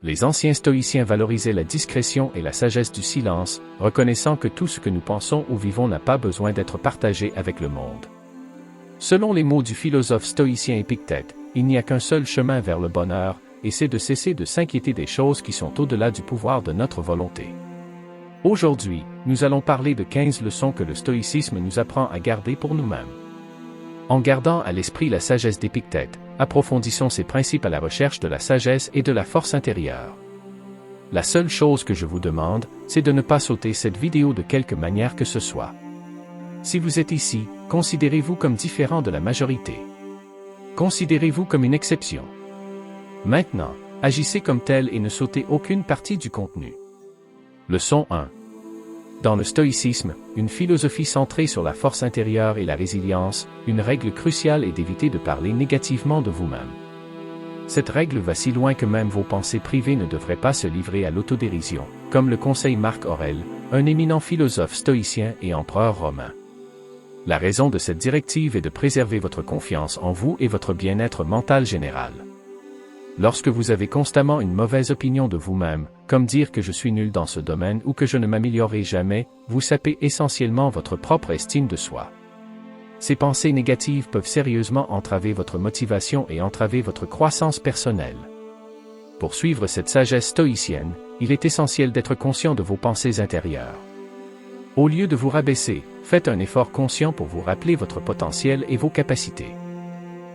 Les anciens stoïciens valorisaient la discrétion et la sagesse du silence, reconnaissant que tout ce que nous pensons ou vivons n'a pas besoin d'être partagé avec le monde. Selon les mots du philosophe stoïcien Épictète, il n'y a qu'un seul chemin vers le bonheur, et c'est de cesser de s'inquiéter des choses qui sont au-delà du pouvoir de notre volonté. Aujourd'hui, nous allons parler de 15 leçons que le stoïcisme nous apprend à garder pour nous-mêmes. En gardant à l'esprit la sagesse d'Épictète, approfondissons ces principes à la recherche de la sagesse et de la force intérieure. La seule chose que je vous demande, c'est de ne pas sauter cette vidéo de quelque manière que ce soit. Si vous êtes ici, considérez-vous comme différent de la majorité. Considérez-vous comme une exception. Maintenant, agissez comme tel et ne sautez aucune partie du contenu. Leçon 1. Dans le stoïcisme, une philosophie centrée sur la force intérieure et la résilience, une règle cruciale est d'éviter de parler négativement de vous-même. Cette règle va si loin que même vos pensées privées ne devraient pas se livrer à l'autodérision, comme le conseille Marc Aurèle, un éminent philosophe stoïcien et empereur romain. La raison de cette directive est de préserver votre confiance en vous et votre bien-être mental général. Lorsque vous avez constamment une mauvaise opinion de vous-même, comme dire que je suis nul dans ce domaine ou que je ne m'améliorerai jamais, vous sapez essentiellement votre propre estime de soi. Ces pensées négatives peuvent sérieusement entraver votre motivation et entraver votre croissance personnelle. Pour suivre cette sagesse stoïcienne, il est essentiel d'être conscient de vos pensées intérieures. Au lieu de vous rabaisser, faites un effort conscient pour vous rappeler votre potentiel et vos capacités.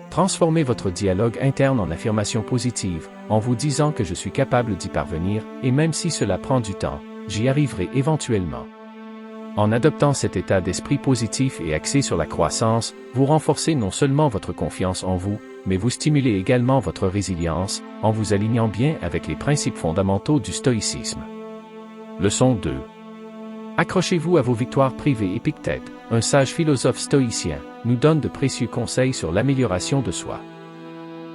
Transformez votre dialogue interne en affirmation positive, en vous disant que je suis capable d'y parvenir, et même si cela prend du temps, j'y arriverai éventuellement. En adoptant cet état d'esprit positif et axé sur la croissance, vous renforcez non seulement votre confiance en vous, mais vous stimulez également votre résilience, en vous alignant bien avec les principes fondamentaux du stoïcisme. Leçon 2. Accrochez-vous à vos victoires privées. Épictète, un sage philosophe stoïcien, nous donne de précieux conseils sur l'amélioration de soi.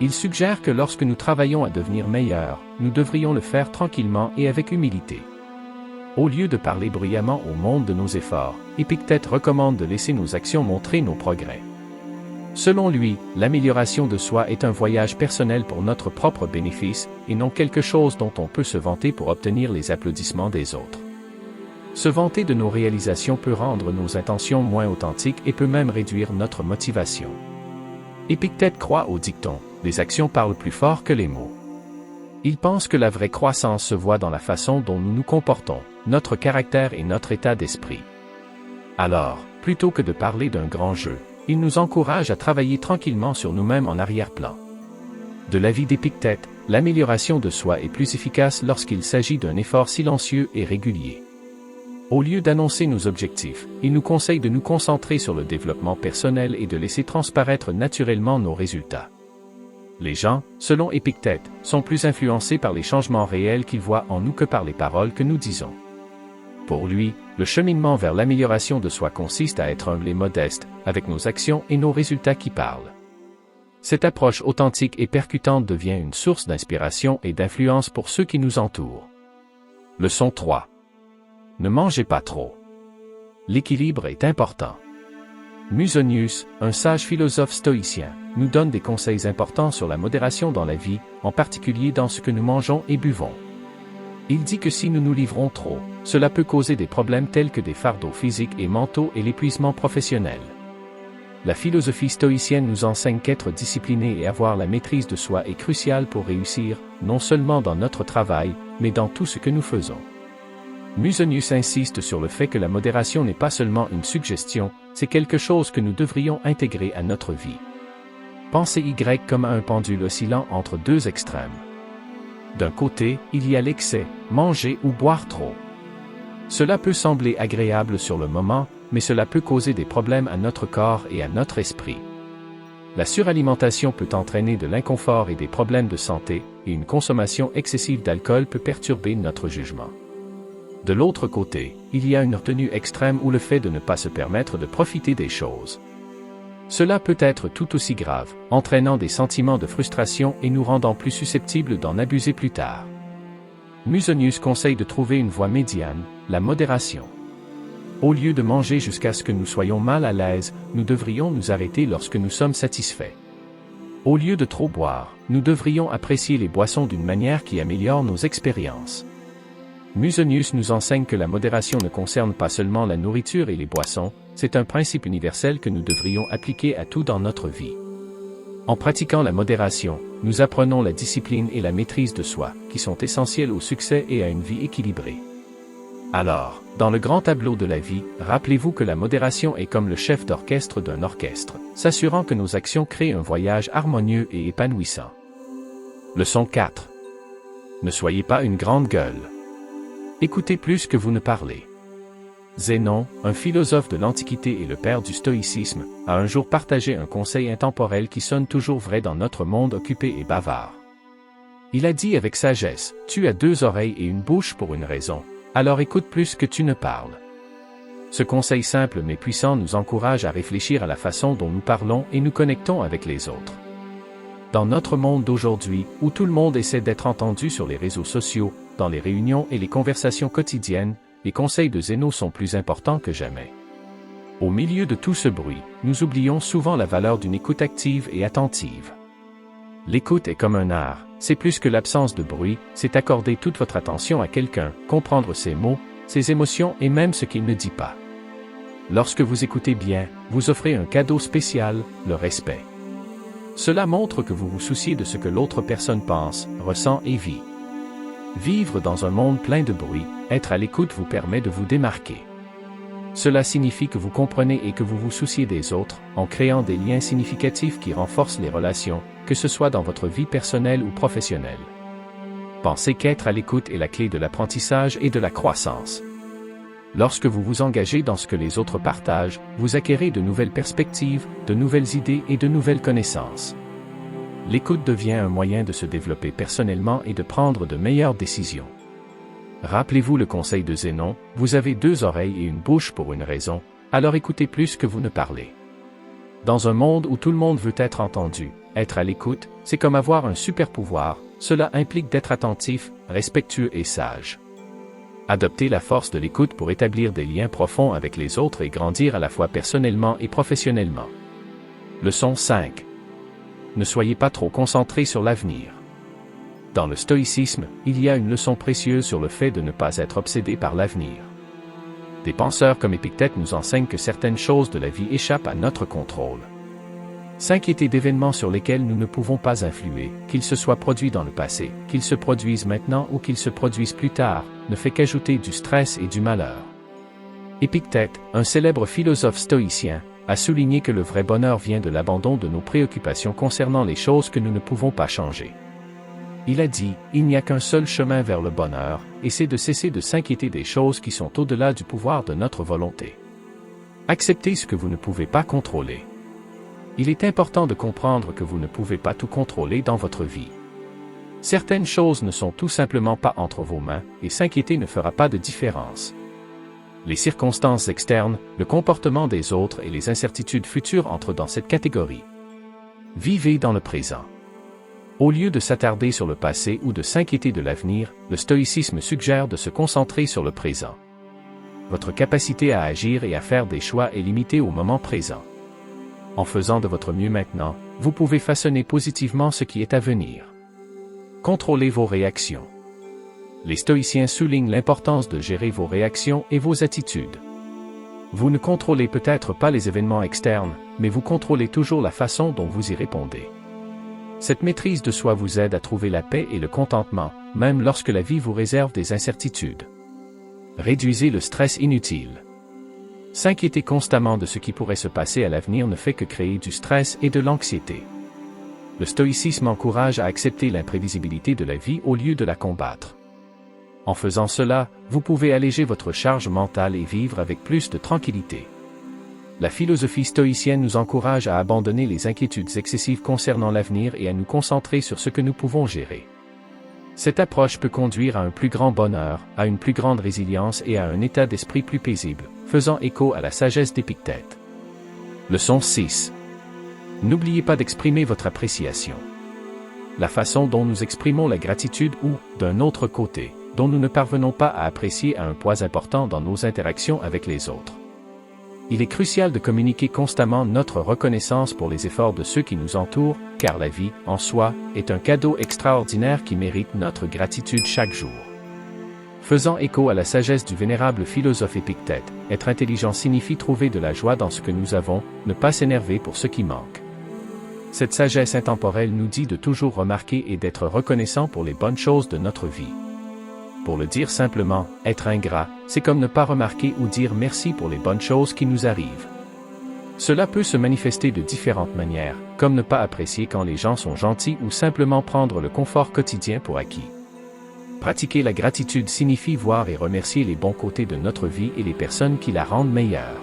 Il suggère que lorsque nous travaillons à devenir meilleurs, nous devrions le faire tranquillement et avec humilité. Au lieu de parler bruyamment au monde de nos efforts, Épictète recommande de laisser nos actions montrer nos progrès. Selon lui, l'amélioration de soi est un voyage personnel pour notre propre bénéfice, et non quelque chose dont on peut se vanter pour obtenir les applaudissements des autres. Se vanter de nos réalisations peut rendre nos intentions moins authentiques et peut même réduire notre motivation. Épictète croit au dicton « Les actions parlent plus fort que les mots ». Il pense que la vraie croissance se voit dans la façon dont nous nous comportons, notre caractère et notre état d'esprit. Alors, plutôt que de parler d'un grand jeu, il nous encourage à travailler tranquillement sur nous-mêmes en arrière-plan. De l'avis d'Épictète, l'amélioration de soi est plus efficace lorsqu'il s'agit d'un effort silencieux et régulier. Au lieu d'annoncer nos objectifs, il nous conseille de nous concentrer sur le développement personnel et de laisser transparaître naturellement nos résultats. Les gens, selon Épictète, sont plus influencés par les changements réels qu'ils voient en nous que par les paroles que nous disons. Pour lui, le cheminement vers l'amélioration de soi consiste à être humble et modeste, avec nos actions et nos résultats qui parlent. Cette approche authentique et percutante devient une source d'inspiration et d'influence pour ceux qui nous entourent. Leçon 3. Ne mangez pas trop. L'équilibre est important. Musonius, un sage philosophe stoïcien, nous donne des conseils importants sur la modération dans la vie, en particulier dans ce que nous mangeons et buvons. Il dit que si nous nous livrons trop, cela peut causer des problèmes tels que des fardeaux physiques et mentaux et l'épuisement professionnel. La philosophie stoïcienne nous enseigne qu'être discipliné et avoir la maîtrise de soi est crucial pour réussir, non seulement dans notre travail, mais dans tout ce que nous faisons. Musonius insiste sur le fait que la modération n'est pas seulement une suggestion, c'est quelque chose que nous devrions intégrer à notre vie. Pensez Y comme à un pendule oscillant entre deux extrêmes. D'un côté, il y a l'excès, manger ou boire trop. Cela peut sembler agréable sur le moment, mais cela peut causer des problèmes à notre corps et à notre esprit. La suralimentation peut entraîner de l'inconfort et des problèmes de santé, et une consommation excessive d'alcool peut perturber notre jugement. De l'autre côté, il y a une retenue extrême ou le fait de ne pas se permettre de profiter des choses. Cela peut être tout aussi grave, entraînant des sentiments de frustration et nous rendant plus susceptibles d'en abuser plus tard. Musonius conseille de trouver une voie médiane, la modération. Au lieu de manger jusqu'à ce que nous soyons mal à l'aise, nous devrions nous arrêter lorsque nous sommes satisfaits. Au lieu de trop boire, nous devrions apprécier les boissons d'une manière qui améliore nos expériences. Musonius nous enseigne que la modération ne concerne pas seulement la nourriture et les boissons, c'est un principe universel que nous devrions appliquer à tout dans notre vie. En pratiquant la modération, nous apprenons la discipline et la maîtrise de soi, qui sont essentielles au succès et à une vie équilibrée. Alors, dans le grand tableau de la vie, rappelez-vous que la modération est comme le chef d'orchestre d'un orchestre, s'assurant que nos actions créent un voyage harmonieux et épanouissant. Leçon 4. Ne soyez pas une grande gueule. Écoutez plus que vous ne parlez. Zénon, un philosophe de l'Antiquité et le père du stoïcisme, a un jour partagé un conseil intemporel qui sonne toujours vrai dans notre monde occupé et bavard. Il a dit avec sagesse, « Tu as 2 oreilles et une bouche pour une raison. Alors écoute plus que tu ne parles. » Ce conseil simple mais puissant nous encourage à réfléchir à la façon dont nous parlons et nous connectons avec les autres. Dans notre monde d'aujourd'hui, où tout le monde essaie d'être entendu sur les réseaux sociaux, dans les réunions et les conversations quotidiennes, les conseils de Zénon sont plus importants que jamais. Au milieu de tout ce bruit, nous oublions souvent la valeur d'une écoute active et attentive. L'écoute est comme un art, c'est plus que l'absence de bruit, c'est accorder toute votre attention à quelqu'un, comprendre ses mots, ses émotions et même ce qu'il ne dit pas. Lorsque vous écoutez bien, vous offrez un cadeau spécial, le respect. Cela montre que vous vous souciez de ce que l'autre personne pense, ressent et vit. Vivre dans un monde plein de bruit, être à l'écoute vous permet de vous démarquer. Cela signifie que vous comprenez et que vous vous souciez des autres, en créant des liens significatifs qui renforcent les relations, que ce soit dans votre vie personnelle ou professionnelle. Pensez qu'être à l'écoute est la clé de l'apprentissage et de la croissance. Lorsque vous vous engagez dans ce que les autres partagent, vous acquérez de nouvelles perspectives, de nouvelles idées et de nouvelles connaissances. L'écoute devient un moyen de se développer personnellement et de prendre de meilleures décisions. Rappelez-vous le conseil de Zénon, vous avez 2 oreilles et une bouche pour une raison, alors écoutez plus que vous ne parlez. Dans un monde où tout le monde veut être entendu, être à l'écoute, c'est comme avoir un super pouvoir, cela implique d'être attentif, respectueux et sage. Adoptez la force de l'écoute pour établir des liens profonds avec les autres et grandir à la fois personnellement et professionnellement. Leçon 5. Ne soyez pas trop concentré sur l'avenir. Dans le stoïcisme, il y a une leçon précieuse sur le fait de ne pas être obsédé par l'avenir. Des penseurs comme Épictète nous enseignent que certaines choses de la vie échappent à notre contrôle. S'inquiéter d'événements sur lesquels nous ne pouvons pas influer, qu'ils se soient produits dans le passé, qu'ils se produisent maintenant ou qu'ils se produisent plus tard, ne fait qu'ajouter du stress et du malheur. Épictète, un célèbre philosophe stoïcien, a souligné que le vrai bonheur vient de l'abandon de nos préoccupations concernant les choses que nous ne pouvons pas changer. Il a dit, il n'y a qu'un seul chemin vers le bonheur, et c'est de cesser de s'inquiéter des choses qui sont au-delà du pouvoir de notre volonté. Acceptez ce que vous ne pouvez pas contrôler. Il est important de comprendre que vous ne pouvez pas tout contrôler dans votre vie. Certaines choses ne sont tout simplement pas entre vos mains, et s'inquiéter ne fera pas de différence. Les circonstances externes, le comportement des autres et les incertitudes futures entrent dans cette catégorie. Vivez dans le présent. Au lieu de s'attarder sur le passé ou de s'inquiéter de l'avenir, le stoïcisme suggère de se concentrer sur le présent. Votre capacité à agir et à faire des choix est limitée au moment présent. En faisant de votre mieux maintenant, vous pouvez façonner positivement ce qui est à venir. Contrôlez vos réactions. Les stoïciens soulignent l'importance de gérer vos réactions et vos attitudes. Vous ne contrôlez peut-être pas les événements externes, mais vous contrôlez toujours la façon dont vous y répondez. Cette maîtrise de soi vous aide à trouver la paix et le contentement, même lorsque la vie vous réserve des incertitudes. Réduisez le stress inutile. S'inquiéter constamment de ce qui pourrait se passer à l'avenir ne fait que créer du stress et de l'anxiété. Le stoïcisme encourage à accepter l'imprévisibilité de la vie au lieu de la combattre. En faisant cela, vous pouvez alléger votre charge mentale et vivre avec plus de tranquillité. La philosophie stoïcienne nous encourage à abandonner les inquiétudes excessives concernant l'avenir et à nous concentrer sur ce que nous pouvons gérer. Cette approche peut conduire à un plus grand bonheur, à une plus grande résilience et à un état d'esprit plus paisible, faisant écho à la sagesse d'Épictète. Leçon 6. N'oubliez pas d'exprimer votre appréciation. La façon dont nous exprimons la gratitude ou, d'un autre côté, dont nous ne parvenons pas à apprécier a un poids important dans nos interactions avec les autres. Il est crucial de communiquer constamment notre reconnaissance pour les efforts de ceux qui nous entourent, car la vie, en soi, est un cadeau extraordinaire qui mérite notre gratitude chaque jour. Faisant écho à la sagesse du vénérable philosophe Épictète, être intelligent signifie trouver de la joie dans ce que nous avons, ne pas s'énerver pour ce qui manque. Cette sagesse intemporelle nous dit de toujours remarquer et d'être reconnaissant pour les bonnes choses de notre vie. Pour le dire simplement, être ingrat, c'est comme ne pas remarquer ou dire merci pour les bonnes choses qui nous arrivent. Cela peut se manifester de différentes manières, comme ne pas apprécier quand les gens sont gentils ou simplement prendre le confort quotidien pour acquis. Pratiquer la gratitude signifie voir et remercier les bons côtés de notre vie et les personnes qui la rendent meilleure.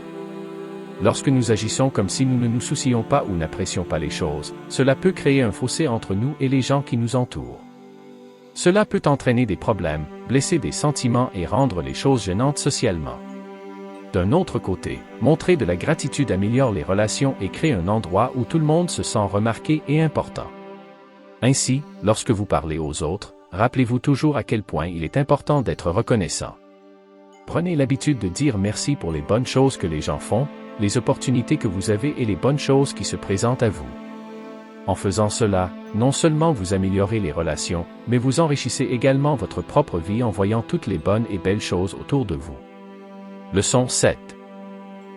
Lorsque nous agissons comme si nous ne nous soucions pas ou n'apprécions pas les choses, cela peut créer un fossé entre nous et les gens qui nous entourent. Cela peut entraîner des problèmes, blesser des sentiments et rendre les choses gênantes socialement. D'un autre côté, montrer de la gratitude améliore les relations et crée un endroit où tout le monde se sent remarqué et important. Ainsi, lorsque vous parlez aux autres, rappelez-vous toujours à quel point il est important d'être reconnaissant. Prenez l'habitude de dire merci pour les bonnes choses que les gens font, les opportunités que vous avez et les bonnes choses qui se présentent à vous. En faisant cela, non seulement vous améliorez les relations, mais vous enrichissez également votre propre vie en voyant toutes les bonnes et belles choses autour de vous. Leçon 7.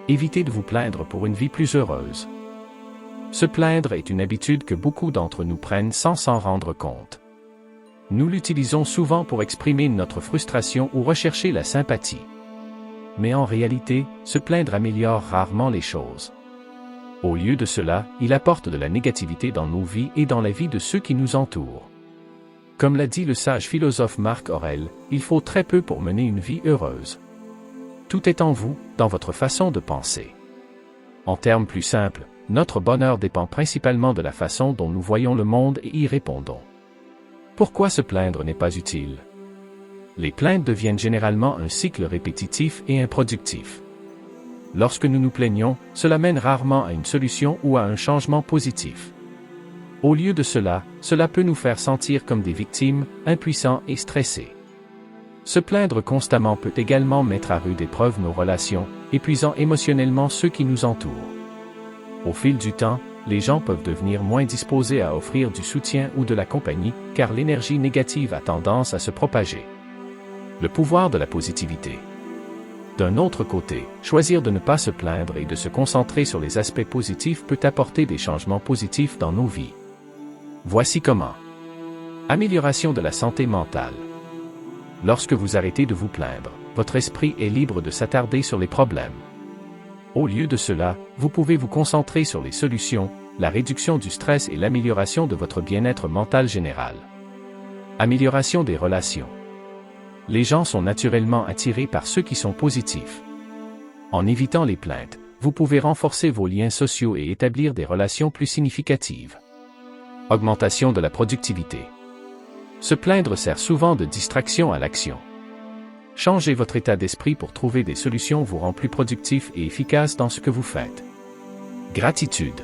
Évitez de vous plaindre pour une vie plus heureuse. Se plaindre est une habitude que beaucoup d'entre nous prennent sans s'en rendre compte. Nous l'utilisons souvent pour exprimer notre frustration ou rechercher la sympathie. Mais en réalité, se plaindre améliore rarement les choses. Au lieu de cela, il apporte de la négativité dans nos vies et dans la vie de ceux qui nous entourent. Comme l'a dit le sage philosophe Marc Aurèle, il faut très peu pour mener une vie heureuse. Tout est en vous, dans votre façon de penser. En termes plus simples, notre bonheur dépend principalement de la façon dont nous voyons le monde et y répondons. Pourquoi se plaindre n'est pas utile? Les plaintes deviennent généralement un cycle répétitif et improductif. Lorsque nous nous plaignons, cela mène rarement à une solution ou à un changement positif. Au lieu de cela, cela peut nous faire sentir comme des victimes, impuissants et stressés. Se plaindre constamment peut également mettre à rude épreuve nos relations, épuisant émotionnellement ceux qui nous entourent. Au fil du temps, les gens peuvent devenir moins disposés à offrir du soutien ou de la compagnie, car l'énergie négative a tendance à se propager. Le pouvoir de la positivité. D'un autre côté, choisir de ne pas se plaindre et de se concentrer sur les aspects positifs peut apporter des changements positifs dans nos vies. Voici comment. Amélioration de la santé mentale. Lorsque vous arrêtez de vous plaindre, votre esprit est libre de s'attarder sur les problèmes. Au lieu de cela, vous pouvez vous concentrer sur les solutions, la réduction du stress et l'amélioration de votre bien-être mental général. Amélioration des relations. Les gens sont naturellement attirés par ceux qui sont positifs. En évitant les plaintes, vous pouvez renforcer vos liens sociaux et établir des relations plus significatives. Augmentation de la productivité. Se plaindre sert souvent de distraction à l'action. Changer votre état d'esprit pour trouver des solutions vous rend plus productif et efficace dans ce que vous faites. Gratitude.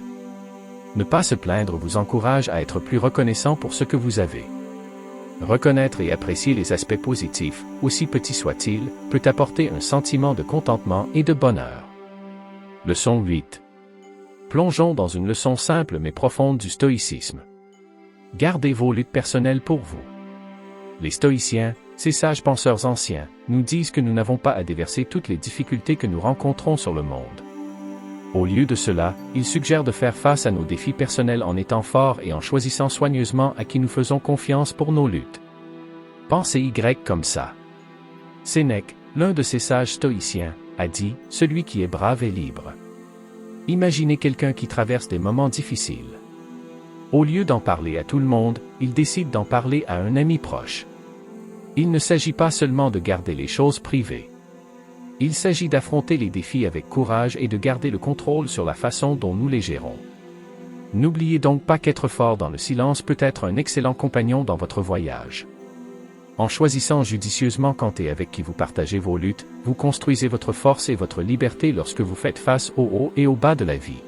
Ne pas se plaindre vous encourage à être plus reconnaissant pour ce que vous avez. Reconnaître et apprécier les aspects positifs, aussi petits soient-ils, peut apporter un sentiment de contentement et de bonheur. Leçon 8. Plongeons dans une leçon simple mais profonde du stoïcisme. Gardez vos luttes personnelles pour vous. Les stoïciens, ces sages penseurs anciens, nous disent que nous n'avons pas à déverser toutes les difficultés que nous rencontrons sur le monde. Au lieu de cela, ils suggèrent de faire face à nos défis personnels en étant forts et en choisissant soigneusement à qui nous faisons confiance pour nos luttes. Pensez Y comme ça. Sénèque, l'un de ces sages stoïciens, a dit « Celui qui est brave est libre ». Imaginez quelqu'un qui traverse des moments difficiles. Au lieu d'en parler à tout le monde, il décide d'en parler à un ami proche. Il ne s'agit pas seulement de garder les choses privées. Il s'agit d'affronter les défis avec courage et de garder le contrôle sur la façon dont nous les gérons. N'oubliez donc pas qu'être fort dans le silence peut être un excellent compagnon dans votre voyage. En choisissant judicieusement quand et avec qui vous partagez vos luttes, vous construisez votre force et votre liberté lorsque vous faites face au haut et au bas de la vie.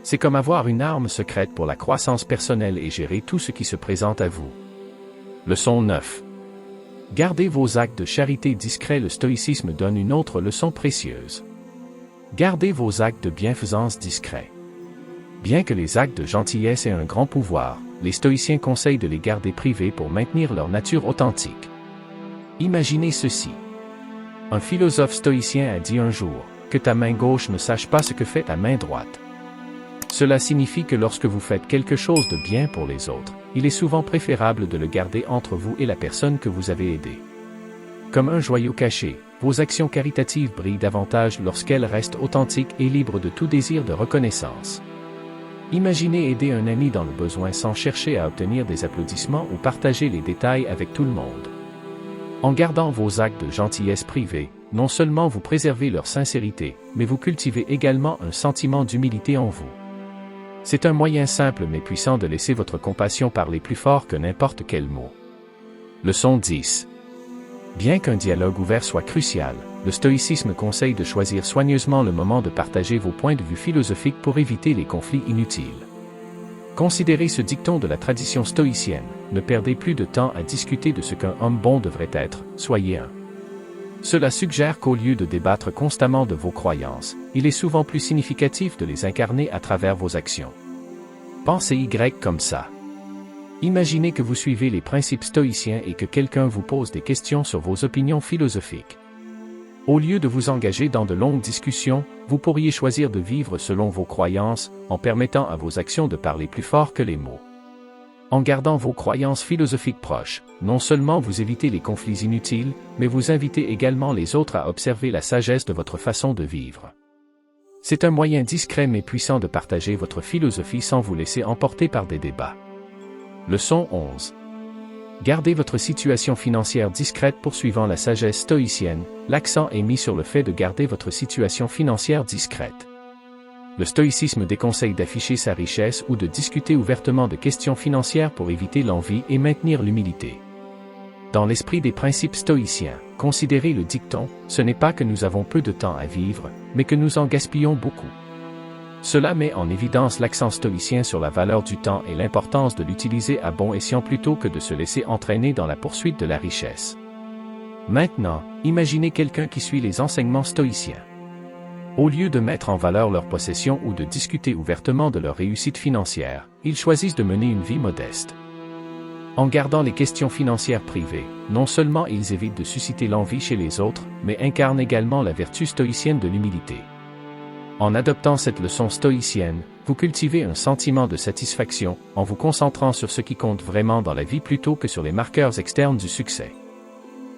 C'est comme avoir une arme secrète pour la croissance personnelle et gérer tout ce qui se présente à vous. Leçon 9. Gardez vos actes de charité discrets. Le stoïcisme donne une autre leçon précieuse. Gardez vos actes de bienfaisance discrets. Bien que les actes de gentillesse aient un grand pouvoir, les stoïciens conseillent de les garder privés pour maintenir leur nature authentique. Imaginez ceci. Un philosophe stoïcien a dit un jour, que ta main gauche ne sache pas ce que fait ta main droite. Cela signifie que lorsque vous faites quelque chose de bien pour les autres, il est souvent préférable de le garder entre vous et la personne que vous avez aidée. Comme un joyau caché, vos actions caritatives brillent davantage lorsqu'elles restent authentiques et libres de tout désir de reconnaissance. Imaginez aider un ami dans le besoin sans chercher à obtenir des applaudissements ou partager les détails avec tout le monde. En gardant vos actes de gentillesse privés, non seulement vous préservez leur sincérité, mais vous cultivez également un sentiment d'humilité en vous. C'est un moyen simple mais puissant de laisser votre compassion parler plus fort que n'importe quel mot. Leçon 10. Bien qu'un dialogue ouvert soit crucial, le stoïcisme conseille de choisir soigneusement le moment de partager vos points de vue philosophiques pour éviter les conflits inutiles. Considérez ce dicton de la tradition stoïcienne, ne perdez plus de temps à discuter de ce qu'un homme bon devrait être, soyez un. Cela suggère qu'au lieu de débattre constamment de vos croyances, il est souvent plus significatif de les incarner à travers vos actions. Pensez Y comme ça. Imaginez que vous suivez les principes stoïciens et que quelqu'un vous pose des questions sur vos opinions philosophiques. Au lieu de vous engager dans de longues discussions, vous pourriez choisir de vivre selon vos croyances, en permettant à vos actions de parler plus fort que les mots. En gardant vos croyances philosophiques proches, non seulement vous évitez les conflits inutiles, mais vous invitez également les autres à observer la sagesse de votre façon de vivre. C'est un moyen discret mais puissant de partager votre philosophie sans vous laisser emporter par des débats. Leçon 11. Gardez votre situation financière discrète poursuivant la sagesse stoïcienne, l'accent est mis sur le fait de garder votre situation financière discrète. Le stoïcisme déconseille d'afficher sa richesse ou de discuter ouvertement de questions financières pour éviter l'envie et maintenir l'humilité. Dans l'esprit des principes stoïciens, considérez le dicton « Ce n'est pas que nous avons peu de temps à vivre, mais que nous en gaspillons beaucoup ». Cela met en évidence l'accent stoïcien sur la valeur du temps et l'importance de l'utiliser à bon escient plutôt que de se laisser entraîner dans la poursuite de la richesse. Maintenant, imaginez quelqu'un qui suit les enseignements stoïciens. Au lieu de mettre en valeur leurs possessions ou de discuter ouvertement de leur réussite financière, ils choisissent de mener une vie modeste. En gardant les questions financières privées, non seulement ils évitent de susciter l'envie chez les autres, mais incarnent également la vertu stoïcienne de l'humilité. En adoptant cette leçon stoïcienne, vous cultivez un sentiment de satisfaction, en vous concentrant sur ce qui compte vraiment dans la vie plutôt que sur les marqueurs externes du succès.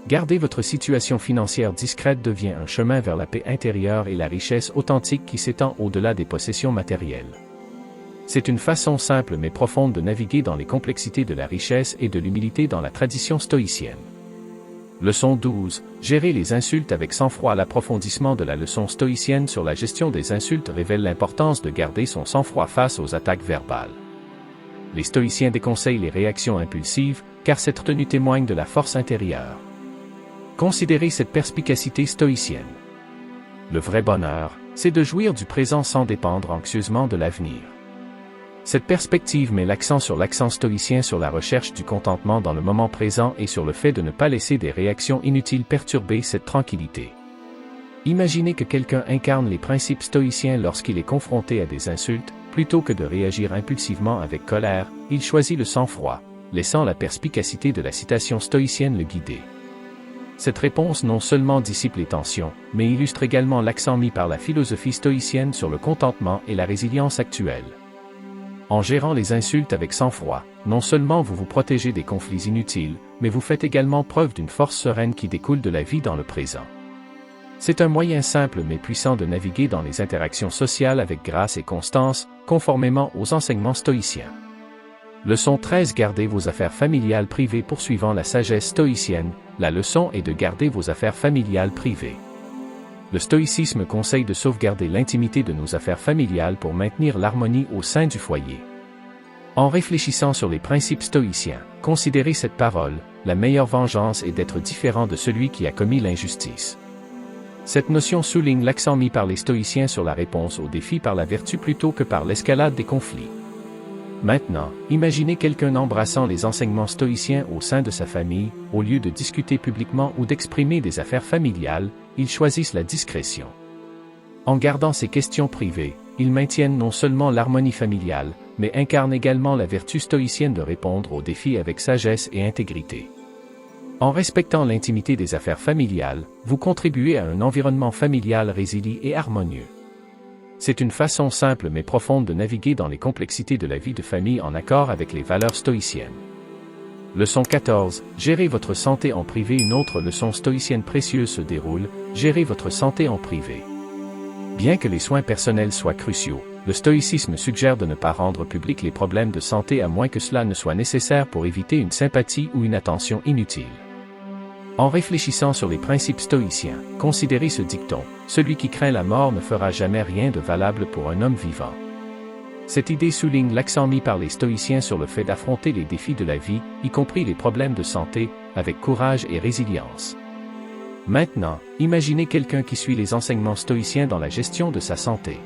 Garder votre situation financière discrète devient un chemin vers la paix intérieure et la richesse authentique qui s'étend au-delà des possessions matérielles. C'est une façon simple mais profonde de naviguer dans les complexités de la richesse et de l'humilité dans la tradition stoïcienne. Leçon 12. Gérer les insultes avec sang-froid. L'approfondissement de la leçon stoïcienne sur la gestion des insultes révèle l'importance de garder son sang-froid face aux attaques verbales. Les stoïciens déconseillent les réactions impulsives, car cette retenue témoigne de la force intérieure. Considérez cette perspicacité stoïcienne. Le vrai bonheur, c'est de jouir du présent sans dépendre anxieusement de l'avenir. Cette perspective met l'accent stoïcien sur la recherche du contentement dans le moment présent et sur le fait de ne pas laisser des réactions inutiles perturber cette tranquillité. Imaginez que quelqu'un incarne les principes stoïciens lorsqu'il est confronté à des insultes, plutôt que de réagir impulsivement avec colère, il choisit le sang-froid, laissant la perspicacité de la citation stoïcienne le guider. Cette réponse non seulement dissipe les tensions, mais illustre également l'accent mis par la philosophie stoïcienne sur le contentement et la résilience actuelle. En gérant les insultes avec sang-froid, non seulement vous vous protégez des conflits inutiles, mais vous faites également preuve d'une force sereine qui découle de la vie dans le présent. C'est un moyen simple mais puissant de naviguer dans les interactions sociales avec grâce et constance, conformément aux enseignements stoïciens. Leçon 13. Gardez vos affaires familiales privées. Poursuivant la sagesse stoïcienne, la leçon est de garder vos affaires familiales privées. Le stoïcisme conseille de sauvegarder l'intimité de nos affaires familiales pour maintenir l'harmonie au sein du foyer. En réfléchissant sur les principes stoïciens, considérez cette parole, la meilleure vengeance est d'être différent de celui qui a commis l'injustice. Cette notion souligne l'accent mis par les stoïciens sur la réponse aux défis par la vertu plutôt que par l'escalade des conflits. Maintenant, imaginez quelqu'un embrassant les enseignements stoïciens au sein de sa famille, au lieu de discuter publiquement ou d'exprimer des affaires familiales, ils choisissent la discrétion. En gardant ces questions privées, ils maintiennent non seulement l'harmonie familiale, mais incarnent également la vertu stoïcienne de répondre aux défis avec sagesse et intégrité. En respectant l'intimité des affaires familiales, vous contribuez à un environnement familial résilient et harmonieux. C'est une façon simple mais profonde de naviguer dans les complexités de la vie de famille en accord avec les valeurs stoïciennes. Leçon 14. Gérez votre santé en privé. Une autre leçon stoïcienne précieuse se déroule, gérez votre santé en privé. Bien que les soins personnels soient cruciaux, le stoïcisme suggère de ne pas rendre publics les problèmes de santé à moins que cela ne soit nécessaire pour éviter une sympathie ou une attention inutile. En réfléchissant sur les principes stoïciens, considérez ce dicton, celui qui craint la mort ne fera jamais rien de valable pour un homme vivant. Cette idée souligne l'accent mis par les stoïciens sur le fait d'affronter les défis de la vie, y compris les problèmes de santé, avec courage et résilience. Maintenant, imaginez quelqu'un qui suit les enseignements stoïciens dans la gestion de sa santé.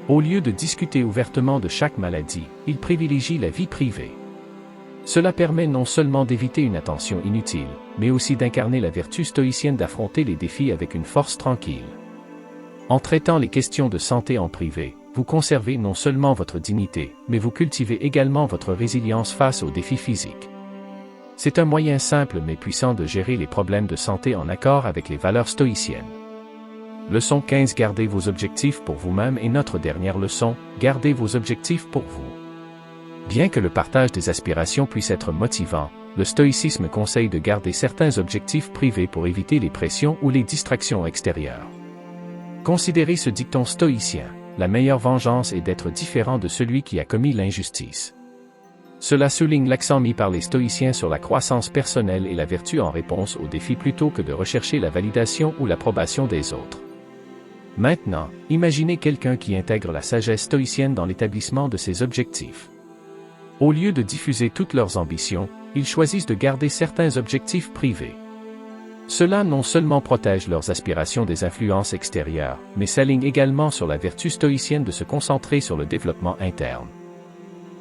Au lieu de discuter ouvertement de chaque maladie, il privilégie la vie privée. Cela permet non seulement d'éviter une attention inutile, mais aussi d'incarner la vertu stoïcienne d'affronter les défis avec une force tranquille. En traitant les questions de santé en privé, vous conservez non seulement votre dignité, mais vous cultivez également votre résilience face aux défis physiques. C'est un moyen simple mais puissant de gérer les problèmes de santé en accord avec les valeurs stoïciennes. Leçon 15. Gardez vos objectifs pour vous-même. Et notre dernière leçon, gardez vos objectifs pour vous. Bien que le partage des aspirations puisse être motivant, le stoïcisme conseille de garder certains objectifs privés pour éviter les pressions ou les distractions extérieures. Considérez ce dicton stoïcien, la meilleure vengeance est d'être différent de celui qui a commis l'injustice. Cela souligne l'accent mis par les stoïciens sur la croissance personnelle et la vertu en réponse aux défis plutôt que de rechercher la validation ou l'approbation des autres. Maintenant, imaginez quelqu'un qui intègre la sagesse stoïcienne dans l'établissement de ses objectifs. Au lieu de diffuser toutes leurs ambitions, ils choisissent de garder certains objectifs privés. Cela non seulement protège leurs aspirations des influences extérieures, mais s'aligne également sur la vertu stoïcienne de se concentrer sur le développement interne.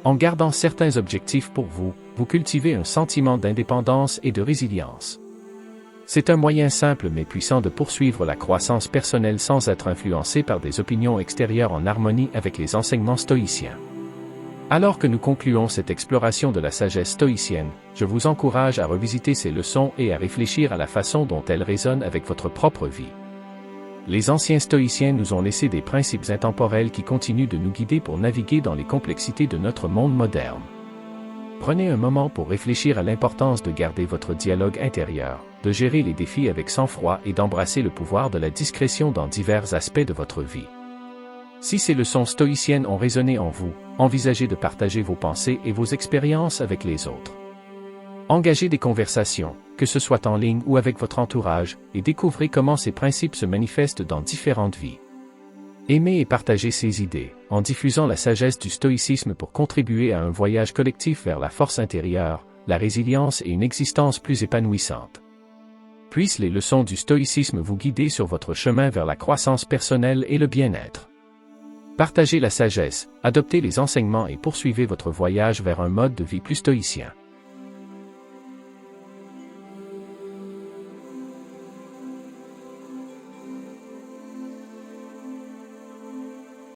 En gardant certains objectifs pour vous, vous cultivez un sentiment d'indépendance et de résilience. C'est un moyen simple mais puissant de poursuivre la croissance personnelle sans être influencé par des opinions extérieures en harmonie avec les enseignements stoïciens. Alors que nous concluons cette exploration de la sagesse stoïcienne, je vous encourage à revisiter ces leçons et à réfléchir à la façon dont elles résonnent avec votre propre vie. Les anciens stoïciens nous ont laissé des principes intemporels qui continuent de nous guider pour naviguer dans les complexités de notre monde moderne. Prenez un moment pour réfléchir à l'importance de garder votre dialogue intérieur, de gérer les défis avec sang-froid et d'embrasser le pouvoir de la discrétion dans divers aspects de votre vie. Si ces leçons stoïciennes ont résonné en vous, envisagez de partager vos pensées et vos expériences avec les autres. Engagez des conversations, que ce soit en ligne ou avec votre entourage, et découvrez comment ces principes se manifestent dans différentes vies. Aimez et partagez ces idées, en diffusant la sagesse du stoïcisme pour contribuer à un voyage collectif vers la force intérieure, la résilience et une existence plus épanouissante. Puissent les leçons du stoïcisme vous guider sur votre chemin vers la croissance personnelle et le bien-être. Partagez la sagesse, adoptez les enseignements et poursuivez votre voyage vers un mode de vie plus stoïcien.